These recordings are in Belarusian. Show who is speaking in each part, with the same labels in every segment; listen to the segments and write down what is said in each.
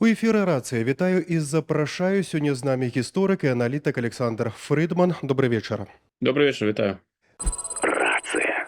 Speaker 1: У эфіры рацыя вітаю і запрашаю сёння з намі гісторык і аналітык Александр Фрыдман. Добрый вечар.
Speaker 2: Добрый вечер, вітаю.
Speaker 3: Рацыя.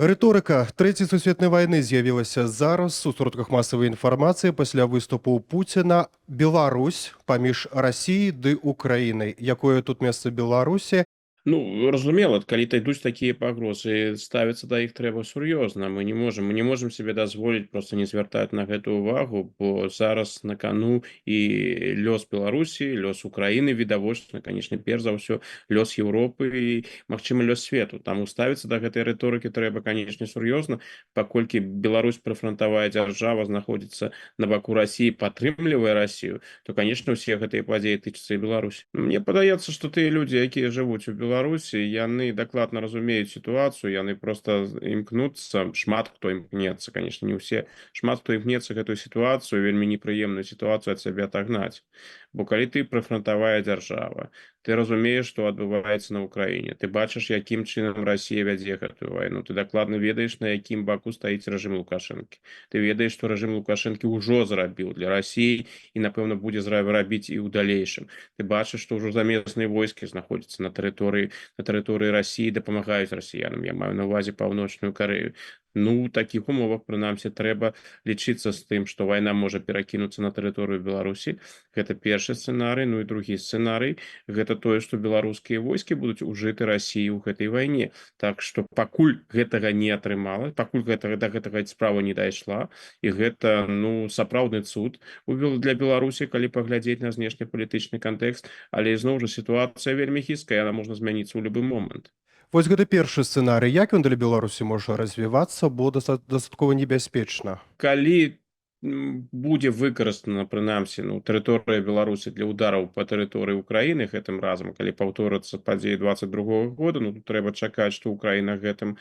Speaker 1: Рыторыка трэцяй сусветнай вайны з'явілася зараз у сродках масавай інфармацыі пасля выступу Пуціна. Беларусь паміж Расіяй ды Украінай. Якое тут месца Беларусі?
Speaker 2: Ну, разумела, калі ідуць такія пагрозы, ставіцца да іх трэба сур'ёзна. Мы не можам себе дазволіць проста не звяртаць на гэту ўвагу, бо зараз на кану і лёс Беларусі, лёс Украіны відавочна, канечне, перш за ўсё лёс Еўропы і, магчыма, лёс свету. Таму ставіцца да гэтай рыторыкі трэба, канечне, сур'ёзна, паколькі Беларусь прыфрантавая дзяржава знаходзіцца на баку Расіі, падтрымлівае Расію, то, канечне, усе гэтыя падзеі тычацца і Беларусі. Мне падаецца, што тыя людзі, якія жывуць у Беларусі, яны дакладна разумеюць сітуацыю, яны проста імкнуцца, шмат хто імкнецца, канешне, не ўсе, шмат хто імкнецца гэтую сітуацыю, вельмі непрыемную сітуацыю ад сябе адагнаць. Бо калі ты прыфрантавая дзяржава, ты разумееш, што адбываецца на Ўкраіне, ты бачыш, якім чынам Расія вядзе гэтую вайну, ты дакладна ведаеш, на якім баку стаіць рэжым Лукашэнкі. Ты ведаеш, што рэжым Лукашэнкі ўжо зрабіў для Расіі і, напэўна, будзе рабіць і ў далейшым. Ты бачыш, што ўжо замесныя войскі знаходзяцца на тэрыторыі Расіі, дапамагаюць расіянам. Я маю на ўвазе Паўночную Карэю. Ну, у такіх умовах, прынамсі, трэба лічыцца з тым, што вайна можа перакінуцца на тэрыторыю Беларусі. Гэта першы сцэнарый. Ну і другі сцэнарый – гэта тое, што беларускія войскі будуць ужыты Расіі ў гэтай вайне. Так што пакуль гэтага не атрымала, пакуль да гэтага справа не дайшла, і гэта, ну, сапраўдны цуд для Беларусі, калі паглядзець на знешнепалітычны кантэкст, але зноў жа сітуацыя вельмі хісткая, яна можна змяніцца ў любы момант.
Speaker 1: Вось гэта першы сцэнарый. Як ён для Беларусі можа развівацца, бо дастаткова небяспечна?
Speaker 2: Калі будзе выкарыстана, прынамсі, тэрыторыя Беларусі для удараў па тэрыторыі Украіны гэтым разам, калі паўторыцца падзеі 22-го года, трэба чакаць, што Украіна гэтым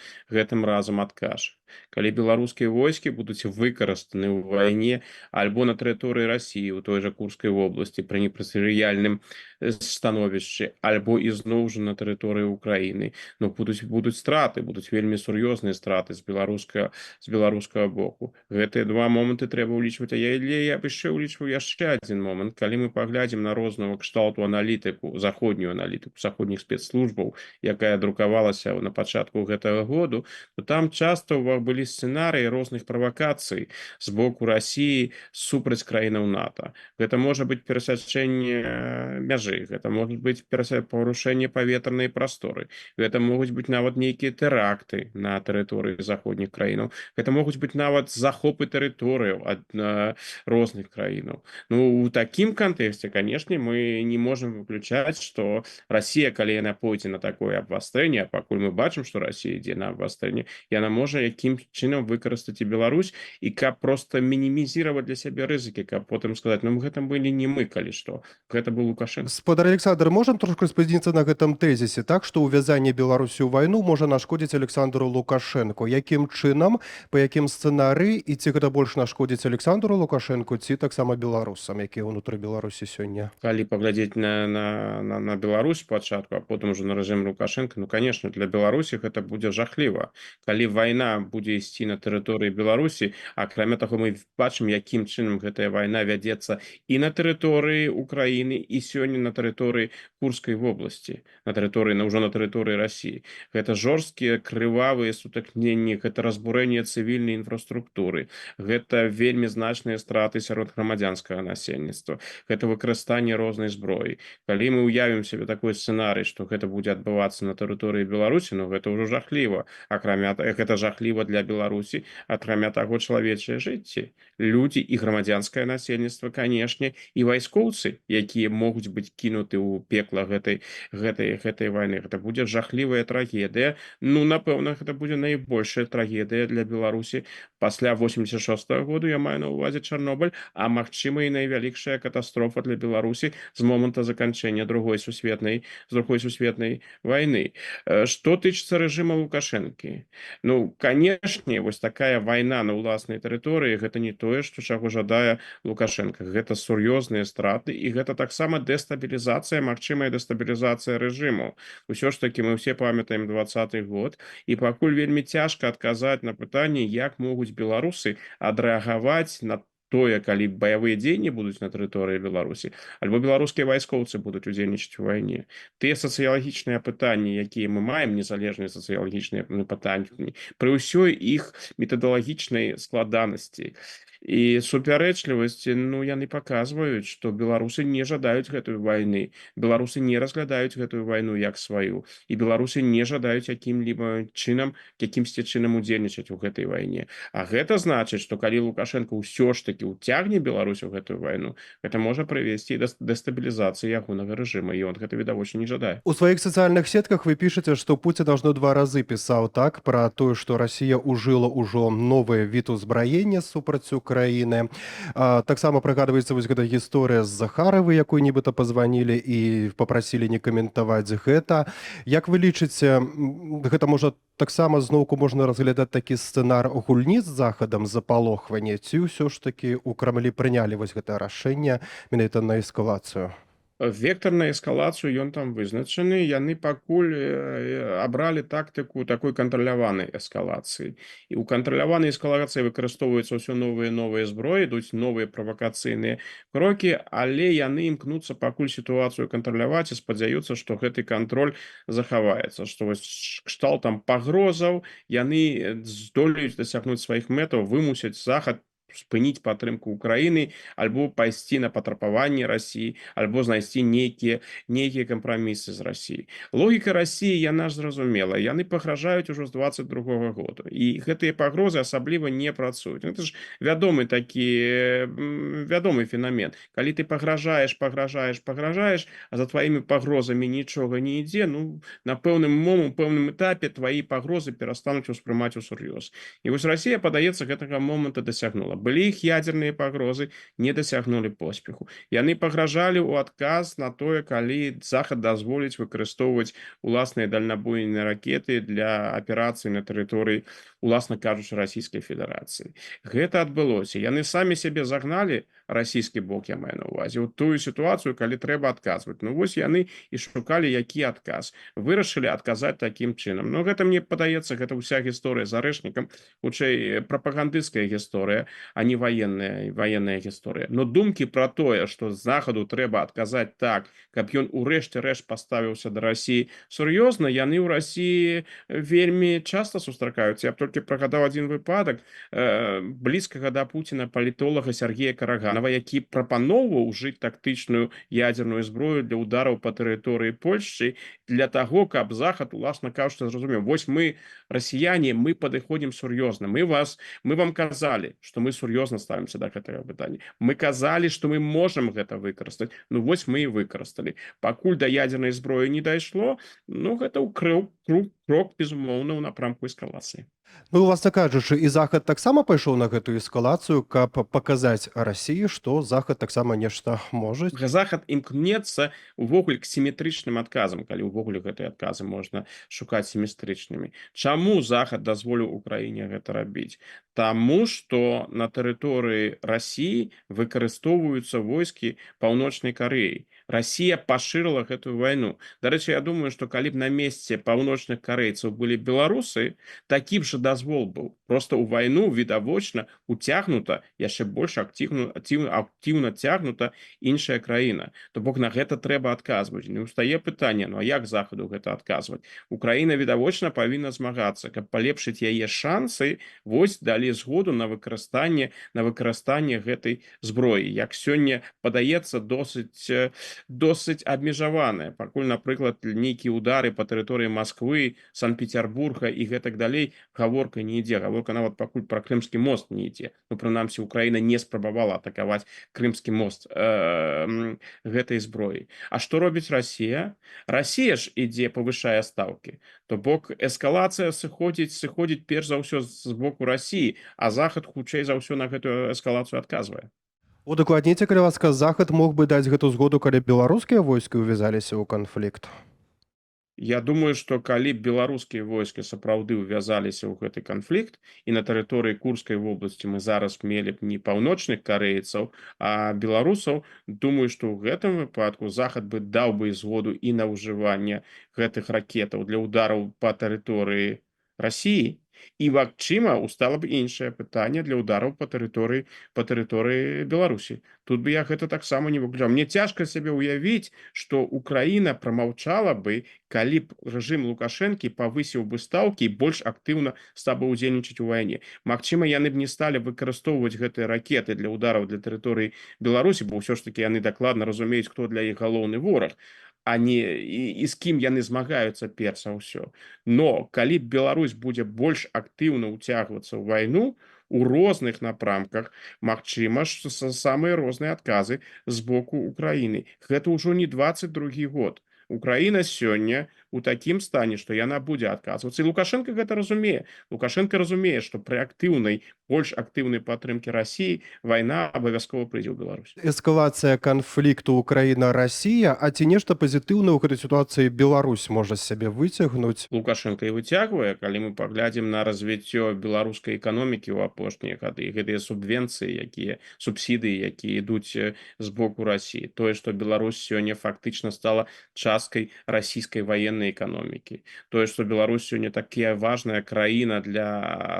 Speaker 2: разам адкажа. Калі беларускія войскі будуць выкарыстаны ў вайне альбо на тэрыторыі Расіі, у той жа Курскай вобласці, пры непрысырыяльным становішчы, альбо ізноў жа на тэрыторыі Украіны, будуць страты, будуць вельмі сур'ёзныя страты з беларускага боку. Гэтыя два моманты трэба ўлічваць, але я б яшчэ ўлічваў яшчэ адзін момант. Калі мы паглядзім на розную кшталту аналітыку, заходнюю аналітыку, заходніх спецслужбаў, якая друкавалася на пачатку гэтага году, то там часта былі сцэнарыі розных правакацый з боку Расіі супраць краінаў НАТО. Гэта можа быць перасячэнне мяжы, гэта можа быць парушэнне паветранай прасторы, гэта могуць быць нават нейкія тэракты на тэрыторыі заходніх краінаў, гэта могуць быць нават захопы тэрыторыяў ад розных краінаў. У такім кантэксце, канешне, мы не можам выключаць, што Расія, калі яна пойдзе на такое абвастрэнне, а пакуль мы бачым, што Расія ідзе на абвастрэнне, яна можа якім чынам выкарыстаць і Беларусь, і каб проста мінімізировать для сябе рызыкі, каб потым сказаць, гэта былі не мы, калі што, гэта быў Лукашенко.
Speaker 1: Гаспадар Александр, можам трошку спазніцца на гэтым тэзісе, так, што ўвязанне Беларусі ў вайну можа нашкодзіць Александру Лукашенко. Якім чынам, па якім сцэнарыі, і ці гэта больш нашкодзіць Александру Лукашенко, ці таксама беларусам, якія ўнутры Беларусі сёння?
Speaker 2: Калі паглядзець на Беларусь спачатку, а потым ужо на рэжым Лукашенко, конечно, для Беларусі гэта будзе жахліва. Калі вайна будзе ісці на тэрыторыі Беларусі, акрамя таго, мы бачым, якім чынам гэтая вайна вядзецца і на тэрыторыі Украіны, і сёння на тэрыторыі Курскай вобласці, ўжо на тэрыторыі Расіі. Гэта жорсткія, крывавыя сутыкненні, гэта разбурэнне цывільнай інфраструктуры, гэта вельмі значныя страты сярод грамадзянскага насельніцтва, гэта выкарыстанне рознай зброі. Калі мы ўявім сабе такой сцэнарый, што гэта будзе адбывацца на тэрыторыі Беларусі, гэта ўжо жахліва. Гэта жахліва для Беларусі, акрамя таго, чалавечае жыцці. Людзі і грамадзянскае насельніцтва, канешне, і вайскоўцы, якія могуць быць кінуты ў пекла гэтай вайны. Гэта будзе жахлівая трагедыя. Напэўна, гэта будзе найбольшая трагедыя для Беларусі пасля 86-го году, я маю на ўвазе Чарнобыль, а магчыма і найвялікшая катастрофа для Беларусі з моманта заканчэння другой сусветнай вайны. Што тычыцца рэжыма Лукашэнкі? Конечно, канешне, вось такая вайна на ўласнай тэрыторыі гэта не тое, што чаго жадае Лукашенко. Гэта сур'ёзныя страты і гэта таксама дэстабілізацыя, магчымая дэстабілізацыя рэжыму. Усё ж такі мы ўсе памятаем 20-й год і пакуль вельмі цяжка адказаць на пытанне, як могуць беларусы адрэагаваць на тое, калі баявыя дзеянні будуць на тэрыторыі Беларусі, альбо беларускія вайскоўцы будуць удзельнічаць у вайне. Тыя сацыялагічныя пытанні, якія мы маем, незалежныя сацыялагічныя пытанні, пры ўсёй іх метадалагічнай складанасці і супярэчлівасці, ну, яны паказваюць, што беларусы не жадаюць гэтую вайны, беларусы не разглядаюць гэтую вайну як сваю, і беларусы не жадаюць якімсьці чынам удзельнічаць у гэтай вайне. А гэта значыць, што калі Лукашенко ўсё ж такі ўцягне Беларусь у гэтую вайну, гэта можа прывесці да дэстабілізацыі ягонага рэжыма, і он гэта відавочна не жадае.
Speaker 1: У своих социальных сетках вы пишете, что Путин должно 2 разы писал так про то, что Россия ужила уже новый вид узброения супраць Украины. Так само пригадывается вот эта история с Захаровой, якой нібыта позвонили и попросили не комментовать гэта. Як вы лічыце, гэта можа таксама зноўку можна разглядаць такі сцэнар гульні з захадам запалохвання, ці ўсё ж такі у Крамлі прынялі вось гэта рашэнне менавіта на эскалацыю?
Speaker 2: Вектор на эскалацыю ён там вызначаны, яны пакуль абралі тактыку такой кантраляванай эскалацыі. І ў кантраляванай эскалацыі выкарыстоўваюцца ўсё новыя і новыя зброі, ідуць новыя правакацыйныя крокі, але яны імкнуцца пакуль сітуацыю кантраляваць і спадзяюцца, што гэты кантроль захаваецца, што вось кшталтам пагрозаў яны здолеюць дасягнуць сваіх мэтаў, вымусяць захад спыніць падтрымку Украіны, альбо пайсці на патрабаванне Расіі, альбо знайсці нейкія кампрамісы з Расіяй. Логіка Расіі, яна ж зразумела, яны пагражаюць ужо з 22-го году, і гэтыя пагрозы асабліва не працуюць. Гэта ж вядомы феномен. Калі ты пагражаеш, а за тваімі пагрозамі нічога не ідзе, ну, на пэўным этапе тваі пагрозы перастануць успрымаць усур'ёз. І вось Расія, падаецца, гэтага моманта дасягнула. Былі іх ядзерныя пагрозы, не дасягнулі поспеху. Яны пагражалі ў адказ на тое, калі захад дазволіць выкарыстоўваць уласныя дальнабойныя ракеты для аперацый на тэрыторыі, уласна кажучы, Расійскай Федэрацыі. Гэта адбылося. Яны самі сябе загналі, расійскі бок, я маю на ўвазе, у тую сітуацыю, калі трэба адказваць. Ну вось яны і шукалі, які адказ. Вырашылі адказаць такім чынам. Ну гэта, мне падаецца, гэта ўся гісторыя з арэшнікам, хутчэй прапагандысцкая гісторыя, а не военная гісторыя. Но думкі пра тое, што захаду трэба адказаць так, каб ён урэшце рэшт паставіўся да Расіі сур'ёзна, яны ў Расіі вельмі часта сустракаюцца. Я б толькі прыгадаў адзін выпадак блізкага да Пуціна палітолага Сергея Караганова, які прапаноўваў ужыць тактычную ядзерную зброю для удараў па тэрыторыі Польшчы для таго, каб захад, уласна кажучы, зразумеў, вось мы, расіяне, мы падыходзім сур'ёзна, мы вам казалі, што мы сур'ёзна ставімся да гэтага пытання. Мы казалі, што мы можам гэта выкарыстаць. Ну вось мы і выкарысталі. Пакуль да ядзернай зброі не дайшло, ну гэта крок, безумоўна, ў напрамку эскалацыі.
Speaker 1: Ну, уласна кажучы, і захад таксама пайшоў на гэтую эскалацыю, каб паказаць Расіі, што захад таксама нешта можа.
Speaker 2: Захад імкнецца увогуле к сіметрычным адказам, калі ўвогуле гэтыя адказы можна шукаць сіметрычнымі. Чаму захад дазволіў Украіне гэта рабіць? Таму, што на тэрыторыі Расіі выкарыстоўваюцца войскі Паўночнай Карэі. Расія пашырыла гэтую вайну. Дарэчы, я думаю, што калі б на месцы паўночных карэйцаў былі беларусы, такі б жа дазвол быў. Просто ў вайну відавочна уцягнута, яшчэ больш актыўна цягнута іншая краіна. То бок на гэта трэба адказваць. Не ўстае пытанне, ну а як захаду гэта адказваць? Украіна відавочна павінна змагацца, каб палепшыць яе шансы, вось далі згоду на выкарыстанне гэтай зброі. Як сёння падаецца, досыць абмежаваная. Пакуль, напрыклад, нейкія удары па тэрыторыі Масквы, Санкт-Петербурга і гэтак далей, гаворка не ідзе. Гаворка нават пакуль пра Крымскі мост не ідзе. Ну, прынамсі, Украіна не спрабавала атакаваць Крымскі мост гэтай зброі. А што робіць Расія? Расія ж ідзе, павышае стаўкі. То бок эскалацыя сыходзіць перш за ўсё з боку Расіі, а захад хутчэй за ўсё на гэтую эскалацыю адказвае.
Speaker 1: Удакладніце, калі ласка, захад мог бы даць гэту згоду, калі беларускія войскі ўвязаліся ў канфлікт?
Speaker 2: Я думаю, што калі б беларускія войскі сапраўды ўвязаліся ў гэты канфлікт, і на тэрыторыі Курскай вобласці мы зараз мелі б не паўночных карэйцаў, а беларусаў, думаю, што ў гэтым выпадку захад бы даў бы згоду і на ўжыванне гэтых ракетаў для ўдараў па тэрыторыі Расіі, і, магчыма, устала б іншае пытанне для ўдараў па тэрыторыі Беларусі. Тут бы я гэта таксама не выключаў. Мне цяжка сабе ўявіць, што Украіна прамаўчала бы, калі б рэжым Лукашэнкі павысіў бы стаўкі і больш актыўна стаў бы ўдзельнічаць у вайне. Магчыма, яны б не сталі выкарыстоўваць гэтыя ракеты для ўдараў для тэрыторыі Беларусі, бо ўсё ж такі яны дакладна разумеюць, хто для іх галоўны вораг, а не і з кім яны змагаюцца перш за ўсё. Но калі б Беларусь будзе больш актыўна ўцягвацца ў вайну у розных напрамках, магчыма, што самыя розныя адказы з боку Украіны. Гэта ўжо не 22 год. Украіна сёння у такім стане, што яна будзе адказвацца. І Лукашенко гэта разумее. Лукашенко разумее, што пры актыўнай, больш актыўнай падтрымкі Расіі вайна абавязкова прыйдзе ў Беларусь.
Speaker 1: Эскалацыя канфлікту Украіна-Расія, а ці нешта пазітыўна ў гэтай сітуацыі Беларусь можа з сябе выцягнуць?
Speaker 2: Лукашенко і выцягвае, калі мы паглядзім на развіццё беларускай эканомікі ў апошнія гады, гэтыя субвенцыі, субсідыі, якія ідуць з боку Расіі. Тое, што Беларусь сёння фактычна стала часткай расійскай ваеннай эканомікі. Тое, што Беларусь сёння такая важная краіна для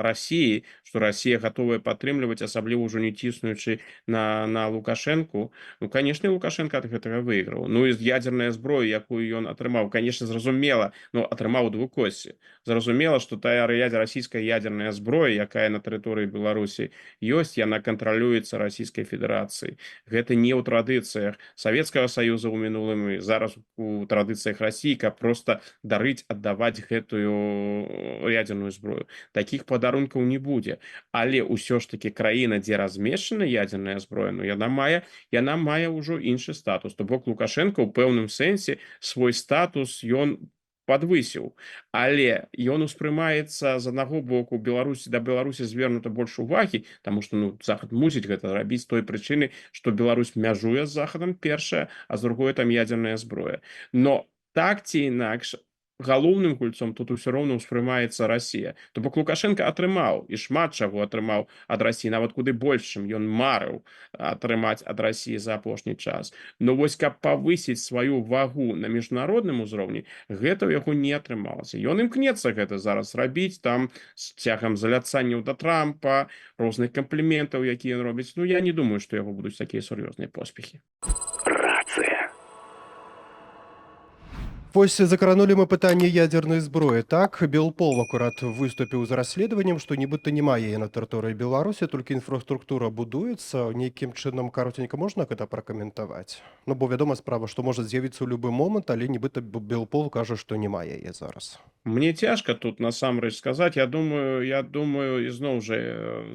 Speaker 2: Расіі, што Расія гатовая падтрымліваць, асабліва ўжо не ціснуючы на Лукашэнку. Ну, канешне, Лукашенко ад гэтага выйграў. Ну і ядзерная зброя, якую ён атрымаў, канешне, зразумела, атрымаў двукосці. Зразумела, што тая расійская ядерная зброя, якая на тэрыторыі Беларусі ёсць, яна кантралюецца Расійскай Федэрацыяй. Гэта не ў традыцыях Савецкага Саюза ў мінулым і зараз у традыцыях Расіі, каб проста дарыць, аддаваць гэтую ядерную зброю. Такіх падарункаў не будзе. Але ўсё ж такі краіна, дзе размешчана ядерная зброя, яна мае ўжо іншы статус. То бок Лукашенко ў пэўным сэнсе свой статус ён падвысіў, але ён успрымаецца з аднаго боку да Беларусі звернута больш увагі, таму што Захад мусіць гэта рабіць з той прычыны, што Беларусь мяжуе з Захадам першая, а з другой там ядерная зброя. Но так ці інакш галоўным гульцом тут усё роўна ўспрымаецца Расія. То бок Лукашенко атрымаў і шмат чаго атрымаў ад Расіі, нават куды больш, чым ён марыў атрымаць ад Расіі за апошні час. Но вось каб павысіць сваю вагу на міжнародным узроўні, гэта ў яго не атрымалася. Ён імкнецца гэта зараз рабіць там з цягам заляцанняў да Трампа, розных кампліментаў, якія ён робіць. Я не думаю, што яго будуць такія сур'ёзныя поспехі.
Speaker 3: Рацыя.
Speaker 1: Вось закранулі мы пытанне ядзернай зброі. Так, Белпол акурат выступіў з расследаваннем, што нібыта не мае на тэрыторыі Беларусі, толькі інфраструктура будуецца. Нейкім чынам каротенька можна гэта пракаментаваць? Бо вядома справа, што можа з'явіцца ў любы момант, але нібыта Белпол кажа, што не мае яе зараз.
Speaker 2: Мне цяжка тут насамрэч сказаць. Я думаю, ізноў жа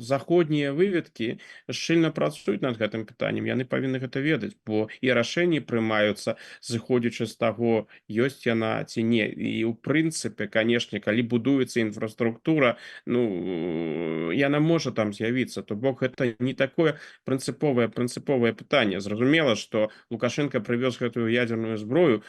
Speaker 2: заходнія выведкі шчыльна працуюць над гэтым пытаннем. Яны павінны гэта ведаць, бо і рашэнні прымаюцца, зыходзячы з таго, ёсць яна ці не. І ў прынцыпе, канешне, калі будуецца інфраструктура, яна можа там з'явіцца. То бок гэта не такое прынцыповае пытанне. Зразумела, што Лукашенко прывёз гэтую ядерную зброю,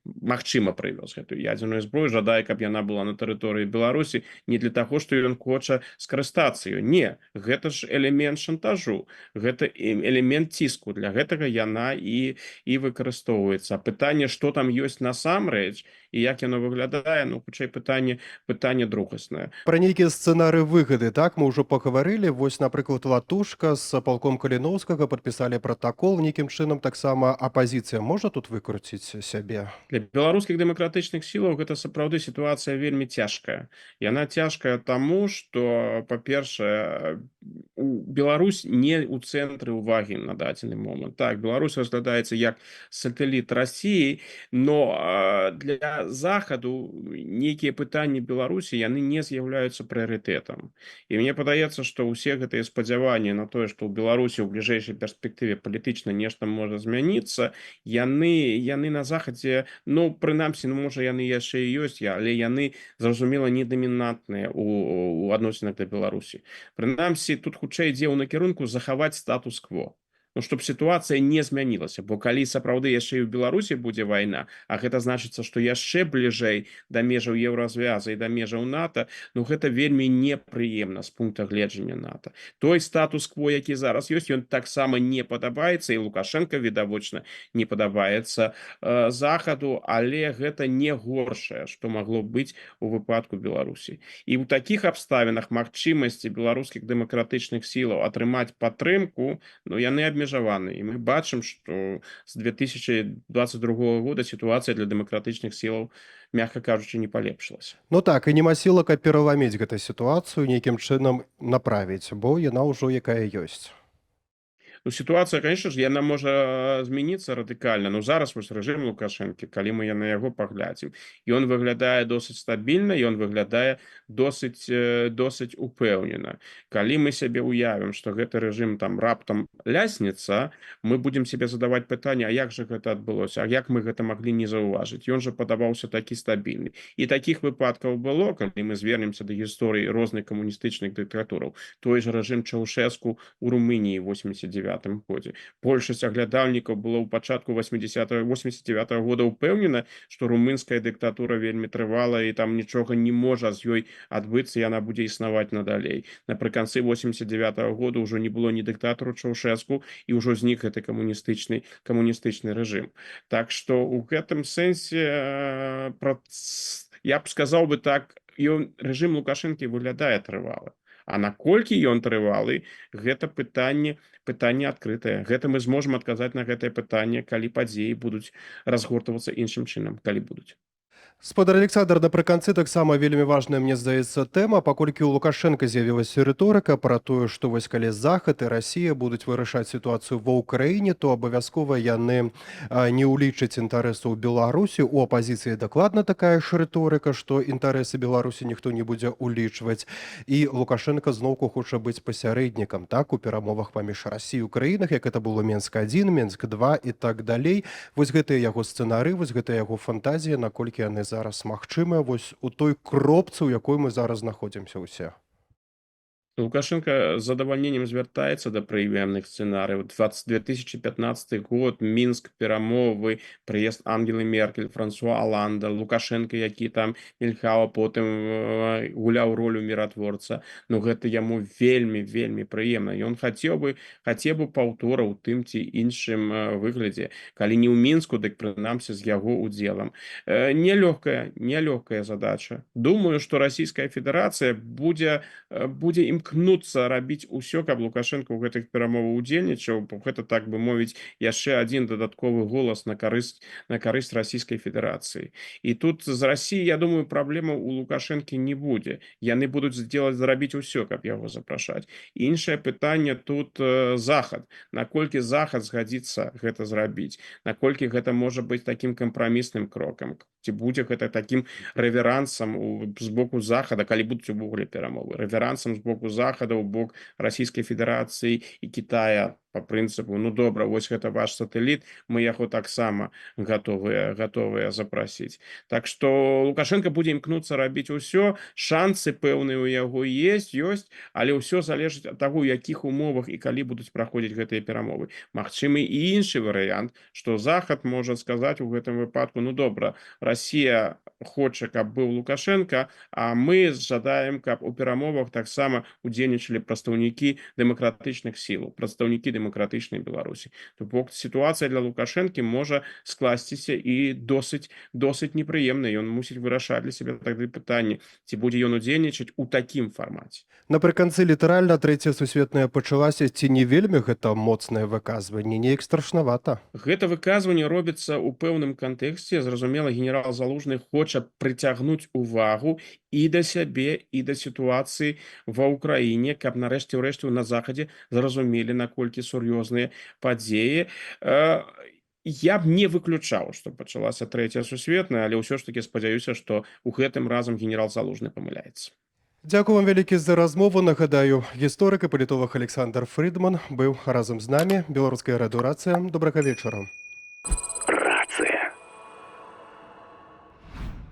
Speaker 2: магчыма, прывёз гэтую ядерную зброю, жадае, каб яна была на тэрыторыі Беларусі не для таго, што ён хоча скарыстацца ёй. Не, гэта ж элемент шантажу, гэта элемент ціску. Для гэтага яна і выкарыстоўваецца. Пытанне, што там ёсць насамрэч і як яно выглядае, хутчэй пытанне другаснае.
Speaker 1: Пра нейкія сцэнары выгады, так, мы ўжо пагаварылі. Вось, напрыклад, Латушка з палком Каліноўскага падпісалі пратакол. Нейкім чынам таксама апазіцыя можа тут выкруціць сябе?
Speaker 2: Для беларускіх дэмакратычных сілаў гэта сапраўды сітуацыя вельмі цяжкая. Яна цяжкая таму, што, па-першае, Беларусь не ў цэнтры ўвагі на дадзены момант. Так, Беларусь разглядаецца як сатэліт Расіі, но для Захаду нейкія пытанні Беларусі, яны не з'яўляюцца прыярытэтам. І мне падаецца, што ўсе гэтыя спадзяванні на тое, што ў Беларусі ў бліжэйшай перспектыве палітычна нешта можа змяніцца, яны на Захадзе, прынамсі, можа, яны яшчэ і ёсць, але яны, зразумела, не дамінантныя ў адносінах да Беларусі. Прынамсі, тут хутчэй ідзе ў накірунку захаваць статус-кво. ну, чтобы ситуация не змянілася, бо калі сапраўды яшчэ і ў Беларусі будзе вайна, а гэта значыцца, што яшчэ бліжэй да межаў Еўразвяза і да межаў НАТО, ну гэта вельмі непрыемна з пункта гледжання НАТО. Той статус-кво, які зараз ёсць, ён таксама не падабаецца, і Лукашенко відавочна не падабаецца захаду, але гэта не горшае, што магло быць у выпадку Беларусі. І ў такіх абставінах магчымасці беларускіх дэмакратычных сілаў атрымаць падтрымку, ну, яны абмежаваны. І мы бачым, што з 2022 года сітуацыя для дэмакратычных сілаў, мягка кажучы, не палепшылася.
Speaker 1: Ну так, і няма сілы, каб пераламіць гэту сітуацыю, нейкім чынам направіць, бо яна ўжо якая ёсць.
Speaker 2: Ну, ситуация, конечно ж, яна можа змяніцца радыкальна. Ну, зараз вось рэжым Лукашэнкі, калі мы на яго паглядзім, ён выглядае досыць стабільна, ён выглядае досыць упэўнена. Калі мы сябе уявім, што гэты рэжым там раптам ляснецца, мы будзем себе задаваць пытанне, а як жа гэта адбылося, а як мы гэта маглі не заўважыць? Ён жа падаваўся такі стабільны. І такіх выпадкаў было, калі мы звернемся да гісторыі розных камуністычных дыктатураў. Той же рэжым Чаўшэску у Румыніі 89 годзе. Большасць аглядальнікаў было ў пачатку 89 года ўпэўнена, што румынская дыктатура вельмі трывала і там нічога не можа з ёй адбыцца, яна будзе існаваць надалей. Напрыканцы 89 года ўжо не было ні дыктатару Чаўшэску і ўжо знік гэты камуністычны рэжым. Так што ў гэтым сэнсе я б сказаў бы так, рэжым Лукашэнкі выглядае трывала. А наколькі ён трывалы, гэта пытанне адкрытае. Гэта мы зможам адказаць на гэтае пытанне, калі падзеі будуць разгортвацца іншым чынам, калі будуць.
Speaker 1: Спадар Александр, напрыканцы таксама вельмі важная, мне здаецца, тэма, паколькі ў Лукашенка з'явілася рыторыка пра тое, што вось калі Захад і Расія будуць вырашаць сітуацыю ва ўкраіне, то абавязкова яны не ўлічаць інтарэсаў Беларусі. У апазіцыі дакладна такая ж рыторыка, што інтарэсы Беларусі ніхто не будзе ўлічваць. І Лукашенка зноўку хоча быць пасярэднікам, так, у перамовах паміж Расіяй і Украінах, як это было Менск-1, Менск-2 і так далей. Вось гэтыя яго сцэнары, вось гэтая яго фантазія, наколькі яны зараз магчымыя вось у той кропцы, у якой мы зараз знаходзімся ўсе.
Speaker 2: Лукашенко з задавальненнем звяртаецца да прыемных сцэнарыяў. 2015 год, Мінск, перамовы, прыезд Ангелы Меркель, Франсуа Аланда, Лукашенко, які там мільгаў, потым гуляў ролю міратворца. Ну, гэта яму вельмі прыемна. Ён хацеў бы паўтора ў тым ці іншым выглядзе. Калі не ў Мінску, дык прынамсі з яго удзелам. Нелёгкая задача. Думаю, што Расійская Федэрацыя будзе імкнуцца рабіць усё, каб Лукашенко ў гэтых перамовах удзельнічаў, бо гэта, так бы мовіць, яшчэ адзін дадатковы голас на карысць Расійскай Федэрацыі. І тут з Расіі, я думаю, праблемаў у Лукашэнкі не будзе. Яны будуць зрабіць усё, каб яго запрашаць. Іншае пытанне тут Захад. Наколькі Захад згадзіцца гэта зрабіць? Наколькі гэта можа быць такім кампрамісным крокам? Ці будзе гэта такім рэверансам з боку Захада, калі будуць увогуле перамовы? Рэверансам з боку Захада ў бок Расійскай Федэрацыі і Кітая по прынцыпу, ну добра, вось гэта ваш сатэліт, мы яго таксама гатовыя запрасіць. Так што Лукашенко будзе імкнуцца рабіць усё, шансы пэўныя ў яго ёсць, але ўсё залежыць ад таго, у якіх умовах і калі будуць праходзіць гэтыя перамовы. Магчымы і іншы варыянт, што Захад можа сказаць у гэтым выпадку, ну добра, Расія хоча, каб быў Лукашенко, а мы жадаем, каб у перамовах таксама удзельнічалі прадстаўнікі дэмакратычных сілаў, прадстаўнікі дэмакратычнай Беларусі. То бок сітуацыя для Лукашэнкі можа скласціся і досыць непрыемна. Ён мусіць вырашаць для сябе тады пытанне, ці будзе ён удзельнічаць у такім фармаце.
Speaker 1: Напрыканцы літаральна Трэцяя сусветная пачалася, ці не вельмі гэта моцнае выказванне, неяк страшнавата.
Speaker 2: Гэта выказванне робіцца ў пэўным кантэксце. Зразумела, генерал Залужны хоча прыцягнуць увагу і да сябе, і да сітуацыі ва ўкраіне, каб нарэшце ўрэшце на Захадзе зразумелі, наколькі сур'ёзныя падзеі. Я б не выключаў, што пачалася Трэцяя сусветная, але ўсё ж такі спадзяюся, што ў гэтым разам генерал Залужны памыляецца.
Speaker 1: Дзякую вам вялікі за размову. Нагадаю, гісторык і палітолог Александр Фрідман быў разам з намі. Беларуская радыё «Рацыя». Добрага вечара.